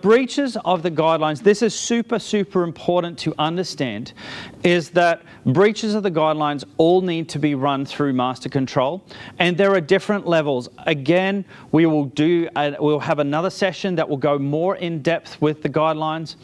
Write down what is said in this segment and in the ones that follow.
Breaches of the guidelines, this is super important to understand, is that breaches of the guidelines all need to be run through master control, and there are different levels. Again, we'll have another session that will go more in depth with the guidelines.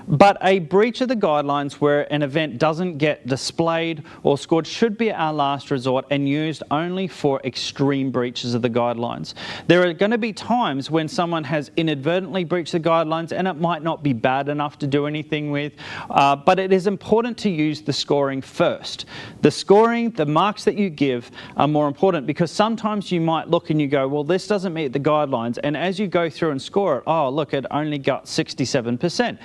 But a breach of the guidelines where an event doesn't get displayed or scored should be our last resort and used only for extreme breaches of the guidelines. There are going to be times when someone has inadvertently breached the guidelines and it might not be bad enough to do anything with, but it is important to use the scoring first. The scoring, the marks that you give are more important, because sometimes you might look and you go, well, this doesn't meet the guidelines, and as you go through and score it, oh, look, it only got 67%.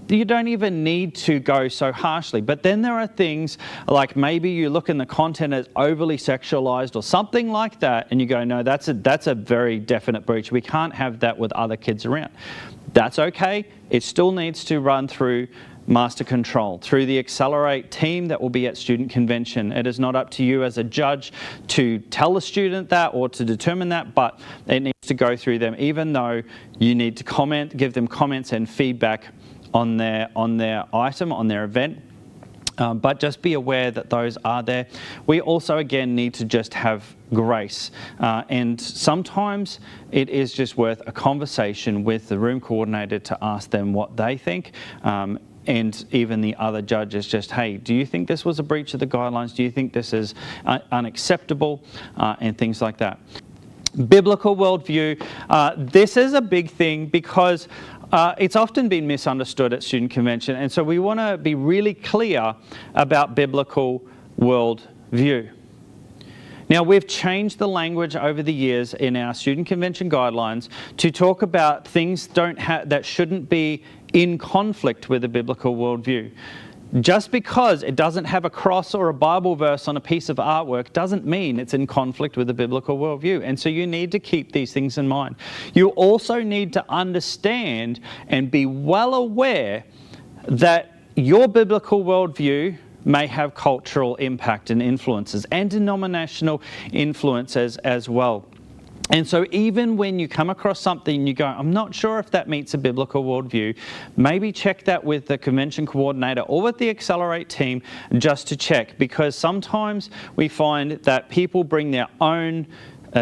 You don't even need to go so harshly. But then there are things like maybe you look and the content is overly sexualized or something like that, and you go, no, that's a very definite breach. We can't have that with other kids around. That's okay. It still needs to run through master control, through the Accelerate team that will be at student convention. It is not up to you as a judge to tell the student that or to determine that, but it needs to go through them, even though you need to give them comments and feedback on their item, on their event. But just be aware that those are there. We also, again, need to just have grace. And sometimes it is just worth a conversation with the room coordinator to ask them what they think. And even the other judges, just, hey, do you think this was a breach of the guidelines? Do you think this is unacceptable? And things like that. Biblical worldview. This is a big thing because it's often been misunderstood at student convention, and so we want to be really clear about biblical worldview. Now, we've changed the language over the years in our student convention guidelines to talk about things that shouldn't be in conflict with a biblical worldview. Just because it doesn't have a cross or a Bible verse on a piece of artwork doesn't mean it's in conflict with the biblical worldview. And so you need to keep these things in mind. You also need to understand and be well aware that your biblical worldview may have cultural impact and influences and denominational influences as well. And so even when you come across something you go, I'm not sure if that meets a biblical worldview, maybe check that with the convention coordinator or with the Accelerate team just to check, because sometimes we find that people bring their own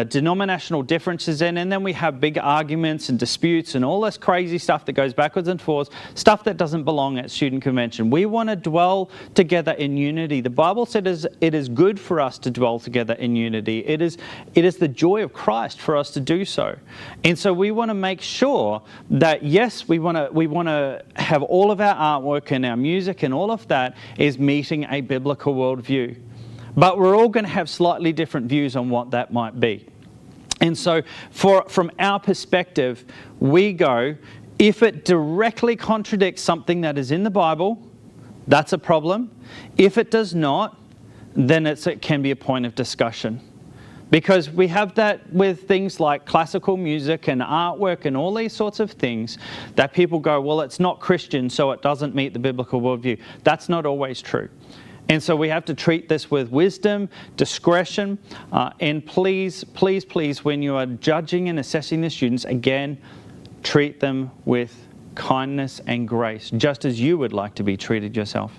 denominational differences in, and then we have big arguments and disputes and all this crazy stuff that goes backwards and forwards, stuff that doesn't belong at student convention. We want to dwell together in unity. The Bible says it is good for us to dwell together in unity. It is the joy of Christ for us to do so. And so we want to make sure that, yes, we want to have all of our artwork and our music and all of that is meeting a biblical worldview. But we're all going to have slightly different views on what that might be. And so from our perspective, we go, if it directly contradicts something that is in the Bible, that's a problem. If it does not, then it can be a point of discussion. Because we have that with things like classical music and artwork and all these sorts of things that people go, well, it's not Christian, so it doesn't meet the biblical worldview. That's not always true. And so we have to treat this with wisdom, discretion, and please, when you are judging and assessing the students, again, treat them with kindness and grace, just as you would like to be treated yourself.